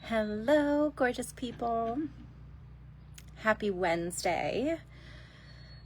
Hello, gorgeous people. Happy Wednesday.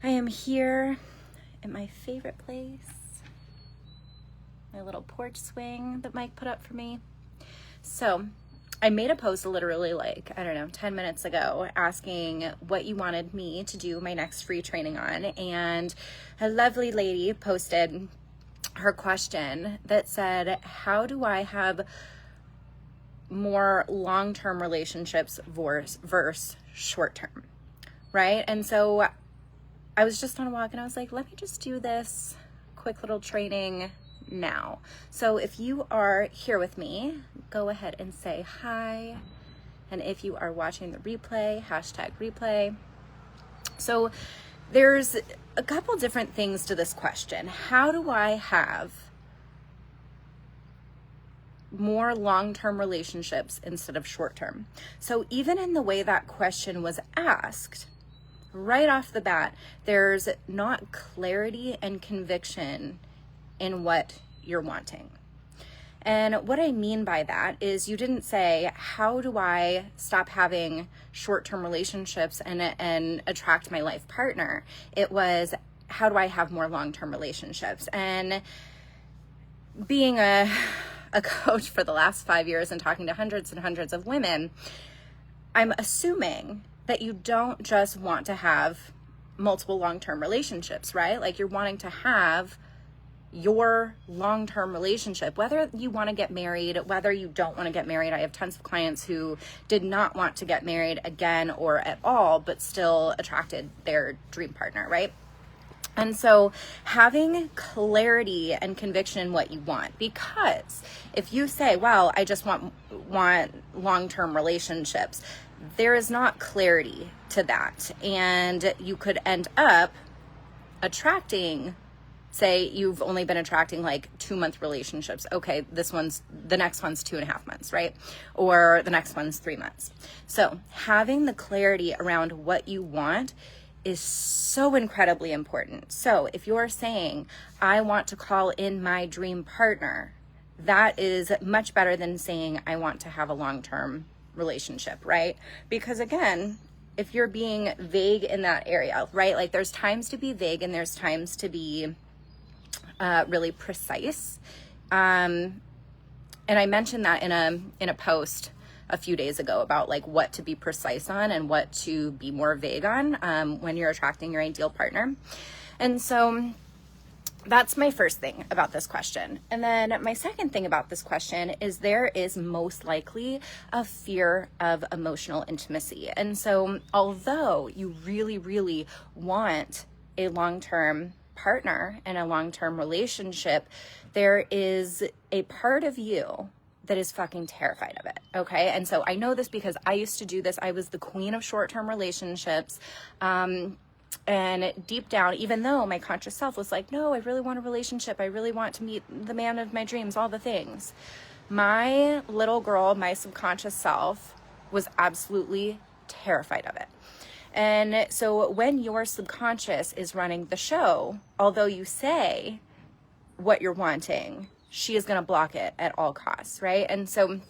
I am here at my favorite place, my little porch swing that Mike put up for me. So I made a post literally 10 minutes ago asking what you wanted me to do my next free training on. And a lovely lady posted her question that said, how do I have more long-term relationships versus short-term, right? And so I was just on a walk and I was like, let me just do this quick little training now. So if you are here with me, go ahead and say hi. And if you are watching the replay, #replay. So there's a couple different things to this question. How do I have more long-term relationships instead of short-term? So even in the way that question was asked, right off the bat, there's not clarity and conviction in what you're wanting. And what I mean by that is you didn't say, how do I stop having short-term relationships and attract my life partner? It was, how do I have more long-term relationships? And being a coach for the last 5 years and talking to hundreds and hundreds of women, I'm assuming that you don't just want to have multiple long-term relationships, right? Like you're wanting to have your long-term relationship, whether you want to get married, whether you don't want to get married. I have tons of clients who did not want to get married again or at all, but still attracted their dream partner, right? And so having clarity and conviction in what you want, because if you say, well, I just want long-term relationships, there is not clarity to that. And you could end up attracting, say you've only been attracting like 2-month relationships. Okay, the next one's 2.5 months, right? Or the next one's 3 months. So having the clarity around what you want is so incredibly important. So if you're saying, I want to call in my dream partner, that is much better than saying, I want to have a long-term relationship, right? Because again, if you're being vague in that area, right? Like there's times to be vague and there's times to be really precise. And I mentioned that in a post a few days ago about like what to be precise on and what to be more vague on when you're attracting your ideal partner. And so that's my first thing about this question. And then my second thing about this question is there is most likely a fear of emotional intimacy. And so although you really, really want a long-term partner and a long-term relationship, there is a part of you that is fucking terrified of it, okay? And so I know this because I used to do this. I was the queen of short-term relationships. And deep down, even though my conscious self was like, no, I really want a relationship. I really want to meet the man of my dreams, all the things. My little girl, my subconscious self was absolutely terrified of it. And so when your subconscious is running the show, although you say what you're wanting, she is going to block it at all costs, right? And so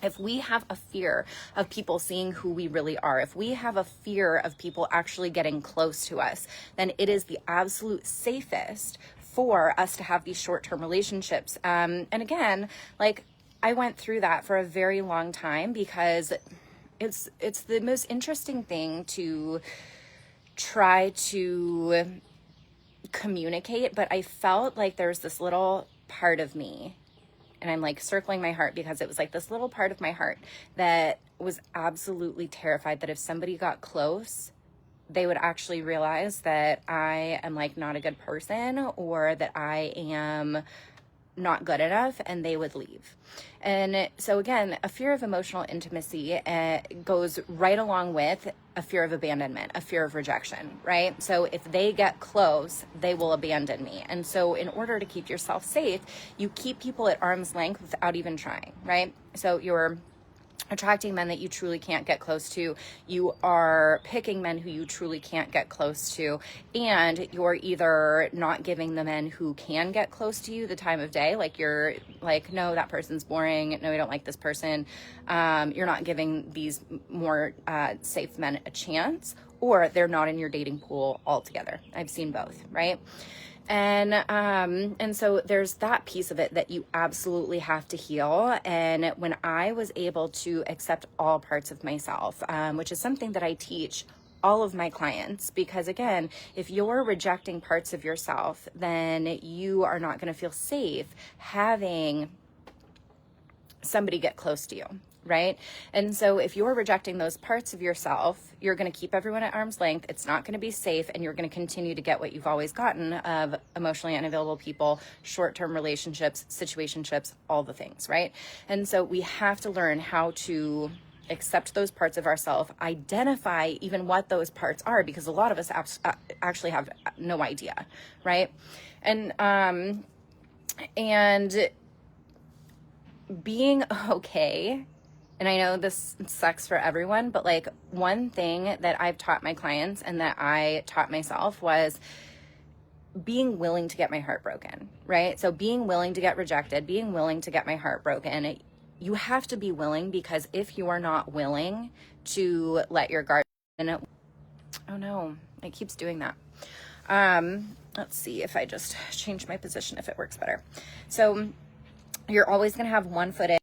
if we have a fear of people seeing who we really are, if we have a fear of people actually getting close to us, then it is the absolute safest for us to have these short-term relationships. And again, like I went through that for a very long time because it's the most interesting thing to try to communicate, but I felt like there's this little part of me, and I'm like circling my heart because it was like this little part of my heart that was absolutely terrified that if somebody got close, they would actually realize that I am like not a good person or that I am not good enough and they would leave. And so again, a fear of emotional intimacy goes right along with a fear of abandonment, a fear of rejection, right? So if they get close, they will abandon me. And so in order to keep yourself safe, you keep people at arm's length without even trying, right? So you're attracting men that you truly can't get close to. You are picking men who you truly can't get close to. And you're either not giving the men who can get close to you the time of day. Like you're like, no, that person's boring. No, I don't like this person. You're not giving these more safe men a chance, or they're not in your dating pool altogether. I've seen both, right? And so there's that piece of it that you absolutely have to heal. And when I was able to accept all parts of myself, which is something that I teach all of my clients, because again, if you're rejecting parts of yourself, then you are not going to feel safe having somebody get close to you. Right? And so if you're rejecting those parts of yourself, you're going to keep everyone at arm's length. It's not going to be safe. And you're going to continue to get what you've always gotten of emotionally unavailable people, short-term relationships, situationships, all the things. Right? And so we have to learn how to accept those parts of ourselves, identify even what those parts are, because a lot of us actually have no idea. Right? And being okay. And I know this sucks for everyone, but like one thing that I've taught my clients and that I taught myself was being willing to get my heart broken, right? So being willing to get rejected, being willing to get my heart broken. You have to be willing, because if you are not willing to let your guard, oh no, it keeps doing that. Let's see if I just change my position, if it works better. So you're always going to have one foot in,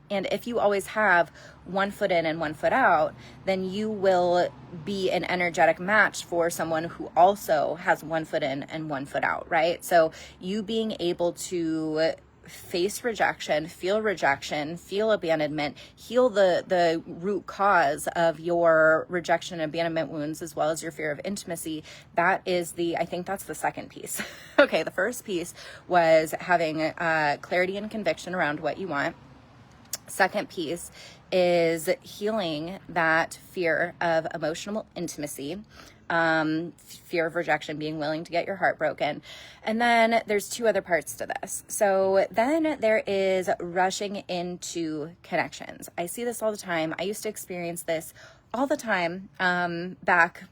and if you always have one foot in and one foot out, then you will be an energetic match for someone who also has one foot in and one foot out, right? So you being able to face rejection, feel abandonment, heal the root cause of your rejection and abandonment wounds, as well as your fear of intimacy. I think that's the second piece. Okay, the first piece was having clarity and conviction around what you want. Second piece is healing that fear of emotional intimacy, fear of rejection, being willing to get your heart broken. And then there's two other parts to this. So then there is rushing into connections. I see this all the time. I used to experience this all the time back,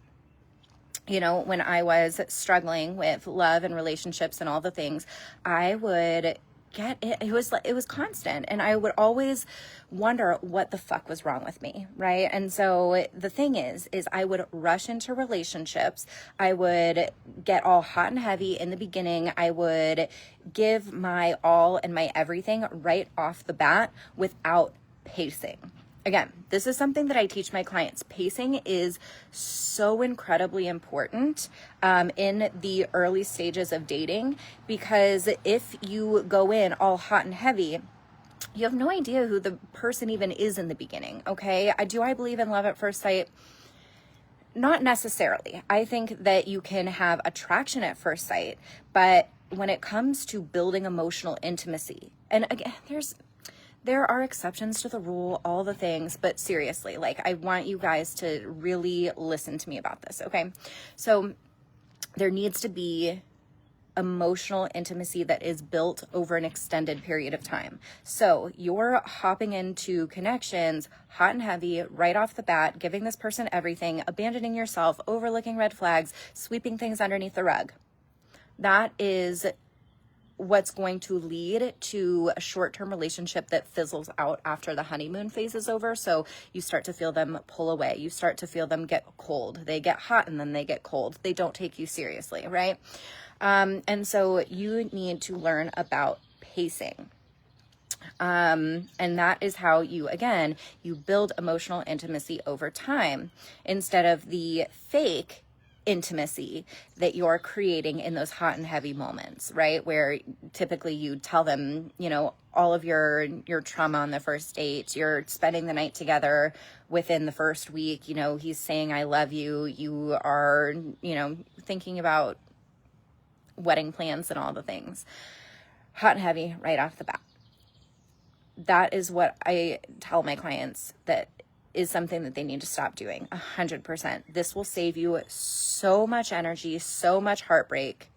when I was struggling with love and relationships and all the things. I would get it. It was constant. And I would always wonder what the fuck was wrong with me. Right. And so the thing is I would rush into relationships. I would get all hot and heavy in the beginning. I would give my all and my everything right off the bat without pacing. Again, this is something that I teach my clients. Pacing is so incredibly important in the early stages of dating, because if you go in all hot and heavy, you have no idea who the person even is in the beginning, okay? Do I believe in love at first sight? Not necessarily. I think that you can have attraction at first sight, but when it comes to building emotional intimacy, and again, there are exceptions to the rule, all the things, but seriously, I want you guys to really listen to me about this, okay? So there needs to be emotional intimacy that is built over an extended period of time. So you're hopping into connections, hot and heavy, right off the bat, giving this person everything, abandoning yourself, overlooking red flags, sweeping things underneath the rug. That is what's going to lead to a short-term relationship that fizzles out after the honeymoon phase is over. So you start to feel them pull away. You start to feel them get cold. They get hot and then they get cold. They don't take you seriously, right? And so you need to learn about pacing. And that is how you build emotional intimacy over time, instead of the fake intimacy that you're creating in those hot and heavy moments, right? Where typically you tell them, all of your trauma on the first date, you're spending the night together within the first week, he's saying, I love you. You are, thinking about wedding plans and all the things. Hot and heavy right off the bat. That is what I tell my clients that is something that they need to stop doing 100%. This will save you so much energy, so much heartbreak,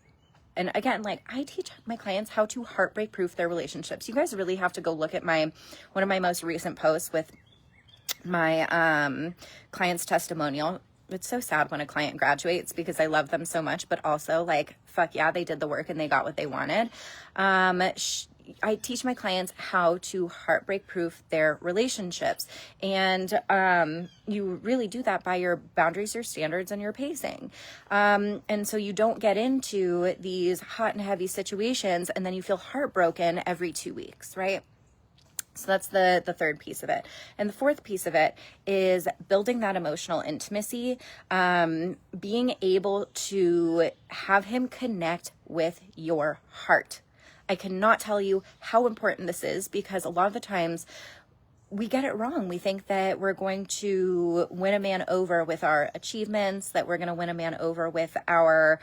And again, like, I teach my clients how to heartbreak proof their relationships. You guys really have to go look at one of my most recent posts with my client's testimonial. It's so sad when a client graduates because I love them so much, but also like, fuck yeah, they did the work and they got what they wanted. I teach my clients how to heartbreak proof their relationships. And you really do that by your boundaries, your standards, and your pacing. And so you don't get into these hot and heavy situations and then you feel heartbroken every 2 weeks, right? So that's the third piece of it. And the fourth piece of it is building that emotional intimacy, being able to have him connect with your heart. I cannot tell you how important this is because a lot of the times we get it wrong. We think that we're going to win a man over with our achievements, that we're going to win a man over with our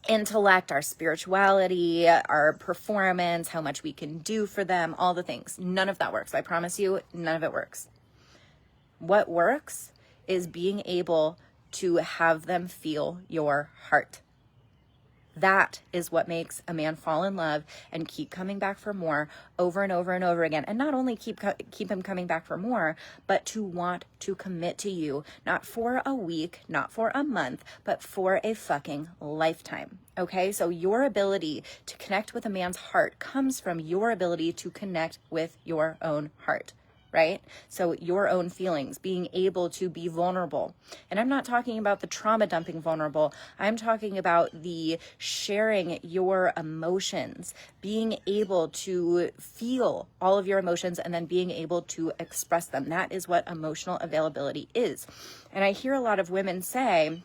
intellect, our spirituality, our performance, how much we can do for them, all the things. None of that works. I promise you, none of it works. What works is being able to have them feel your heart. That is what makes a man fall in love and keep coming back for more over and over and over again. And not only keep him coming back for more, but to want to commit to you, not for a week, not for a month, but for a fucking lifetime. Okay? So your ability to connect with a man's heart comes from your ability to connect with your own heart. Right? So your own feelings, being able to be vulnerable. And I'm not talking about the trauma dumping vulnerable. I'm talking about the sharing your emotions, being able to feel all of your emotions and then being able to express them. That is what emotional availability is. And I hear a lot of women say,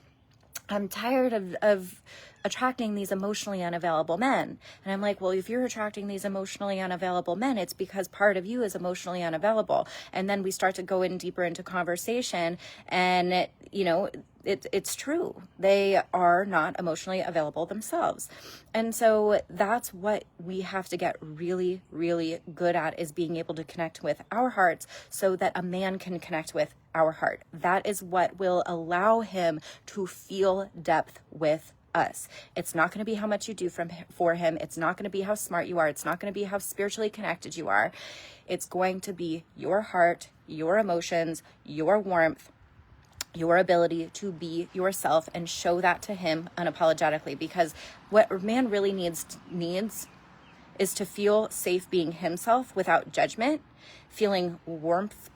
I'm tired of attracting these emotionally unavailable men. And I'm like, well, if you're attracting these emotionally unavailable men, it's because part of you is emotionally unavailable. And then we start to go in deeper into conversation and, it's true. They are not emotionally available themselves. And so that's what we have to get really, really good at, is being able to connect with our hearts so that a man can connect with our heart. That is what will allow him to feel depth with us. It's not going to be how much you do for him. It's not going to be how smart you are. It's not going to be how spiritually connected you are. It's going to be your heart, your emotions, your warmth, your ability to be yourself and show that to him unapologetically. Because what a man really needs is to feel safe being himself without judgment, feeling warmth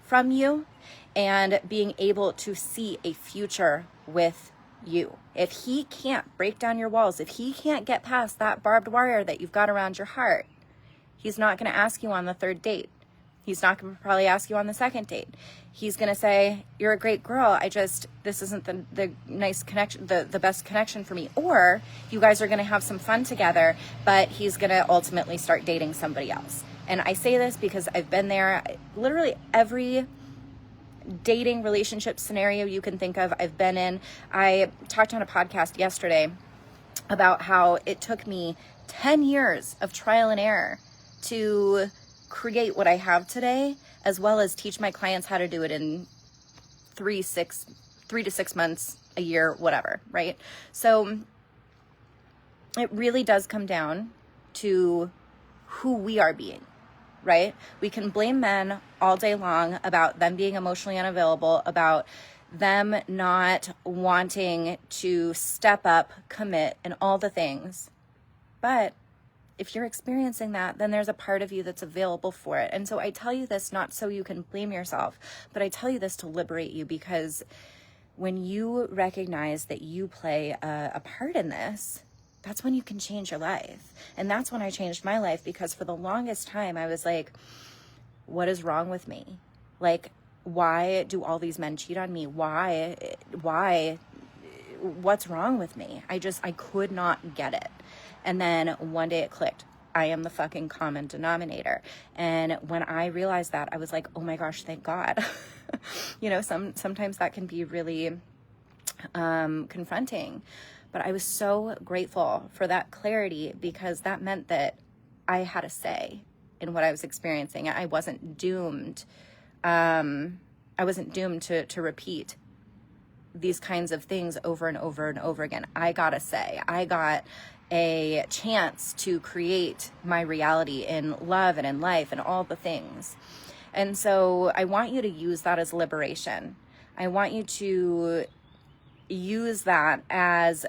from you, and being able to see a future with you. If he can't break down your walls, if he can't get past that barbed wire that you've got around your heart, he's not going to ask you on the third date. He's not going to probably ask you on the second date. He's going to say, you're a great girl. This isn't the nice connection, the best connection for me. Or you guys are going to have some fun together, but he's going to ultimately start dating somebody else. And I say this because I've been there. Literally every dating relationship scenario you can think of, I've been in. I talked on a podcast yesterday about how it took me 10 years of trial and error to create what I have today, as well as teach my clients how to do it in 3 to 6 months, a year, whatever, right? So it really does come down to who we are being, right? We can blame men all day long about them being emotionally unavailable, about them not wanting to step up, commit, and all the things. But if you're experiencing that, then there's a part of you that's available for it. And so I tell you this not so you can blame yourself, but I tell you this to liberate you, because when you recognize that you play a part in this, that's when you can change your life. And that's when I changed my life, because for the longest time I was like, what is wrong with me? Like, why do all these men cheat on me? Why? What's wrong with me? I could not get it. And then one day it clicked. I am the fucking common denominator. And when I realized that, I was like, oh my gosh, thank God. Sometimes that can be really confronting. But I was so grateful for that clarity, because that meant that I had a say in what I was experiencing. I wasn't doomed. I wasn't doomed to repeat these kinds of things over and over and over again. I got a say. I got a chance to create my reality in love and in life and all the things. And so I want you to use that as liberation. I want you to use that as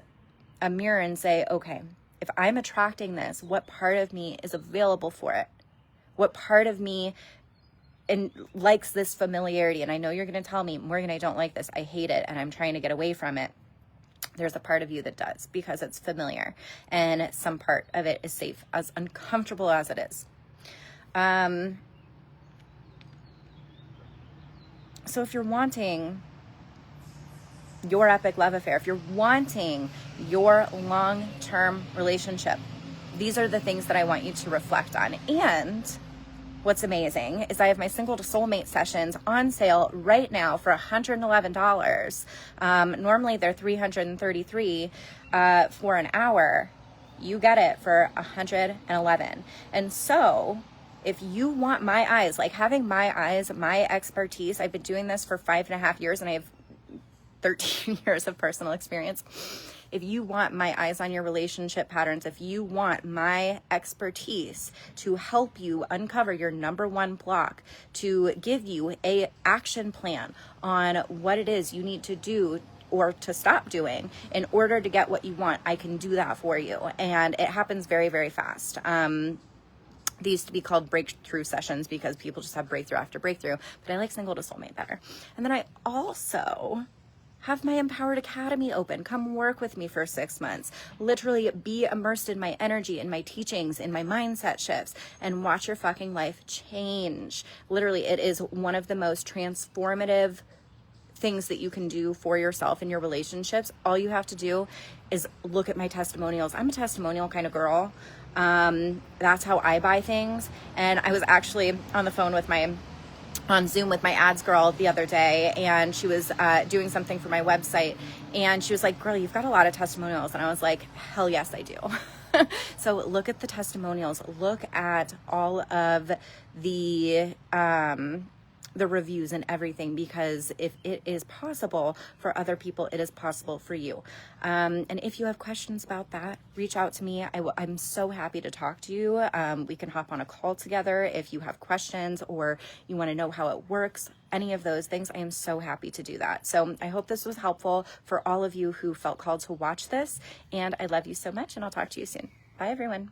a mirror and say, okay, if I'm attracting this, what part of me is available for it? What part of me likes this familiarity? And I know you're going to tell me, Morgan, I don't like this. I hate it. And I'm trying to get away from it. There's a part of you that does, because it's familiar, and some part of it is safe, as uncomfortable as it is. So if you're wanting your epic love affair, if you're wanting your long-term relationship, these are the things that I want you to reflect on. And what's amazing is I have my Single to Soulmate sessions on sale right now for $111. Normally they're $333 for an hour. You get it for $111. And so if you want my eyes, like having my eyes, my expertise, I've been doing this for 5.5 years and I have 13 years of personal experience. If you want my eyes on your relationship patterns, if you want my expertise to help you uncover your number one block, to give you a action plan on what it is you need to do or to stop doing in order to get what you want, I can do that for you. And it happens very, very fast. They used to be called breakthrough sessions because people just have breakthrough after breakthrough, but I like Single to Soulmate better. And then I also have my Empowered Academy open. Come work with me for 6 months. Literally be immersed in my energy, in my teachings, in my mindset shifts, and watch your fucking life change. Literally, it is one of the most transformative things that you can do for yourself in your relationships. All you have to do is look at my testimonials. I'm a testimonial kind of girl. That's how I buy things. And I was actually on the phone on Zoom with my ads girl the other day, and she was doing something for my website, and she was like, girl, you've got a lot of testimonials. And I was like, hell yes, I do. So look at the testimonials, look at all of the reviews and everything, because if it is possible for other people, it is possible for you. And if you have questions about that, reach out to me. I'm so happy to talk to you. We can hop on a call together if you have questions or you want to know how it works, any of those things. I am so happy to do that. So I hope this was helpful for all of you who felt called to watch this, and I love you so much, and I'll talk to you soon. Bye, everyone.